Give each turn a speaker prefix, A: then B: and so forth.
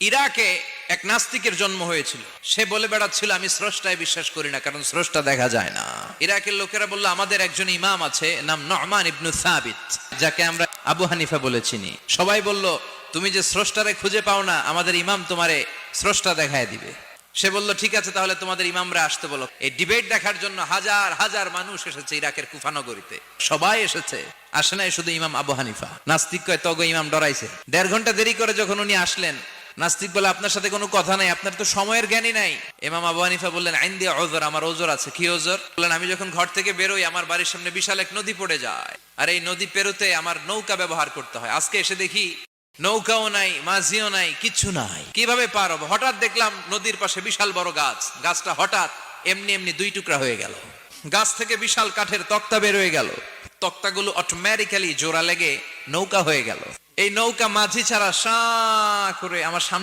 A: ইরাকে এক নাস্তিকের জন্ম হয়েছিল। সে বলে বেড়াচ্ছিল আমি স্রষ্টায় বিশ্বাস করি না, কারণ স্রষ্টা দেখা যায় না। ইরাকের লোকেরা বলল আমাদের একজন ইমাম আছে, নাম নু'মান ইবনে সাবিত, যাকে আমরা আবু হানিফা বলে চিনি। সবাই বলল তুমি যে স্রষ্টারে খুঁজে পাও না, আমাদের ইমাম তোমারে স্রষ্টা দেখায় দিবে। সে বলল ঠিক আছে, তাহলে তোমাদের ইমামরা আসতে বলো। এই ডিবেট দেখার জন্য হাজার হাজার মানুষ এসেছে ইরাকের কুফা নগরীতে, সবাই এসেছে। আসে নাই শুধু ইমাম আবু হানিফা। নাস্তিক কয় তগো ইমাম ডরাইছে। 1.5 ঘন্টা দেরি করে যখন উনি আসলেন, নাস্তিক বলে আপনার সাথে কোনো কথা নাই, আপনার তো সময়ের জ্ঞানই নাই। ইমাম আবু হানিফা বললেন আইন্দি ওযর, আমার ওযর আছে। কি ওযর? বললেন আমি যখন ঘর থেকে বেরোই আমার বাড়ির সামনে বিশাল এক নদী পড়ে যায়, আর এই নদী পেরোতে আমার নৌকা ব্যবহার করতে হয়। আজকে এসে দেখি নৌকাও নাই, মাঝিও নাই, কিচ্ছু নাই, কিভাবে পার হবো? হঠাৎ দেখলাম নদীর পাশে বিশাল বড় গাছ, গাছটা হঠাৎ এমনি এমনি 2 টুকরা হয়ে গেল। গাছ থেকে বিশাল কাঠের তক্তা বের হয়ে গেল, তক্তাগুলো অটোমেটিক্যালি জোড়া লেগে নৌকা হয়ে গেল। এই নৌকা মাঝি ছাড়া সা করে আমার সামনে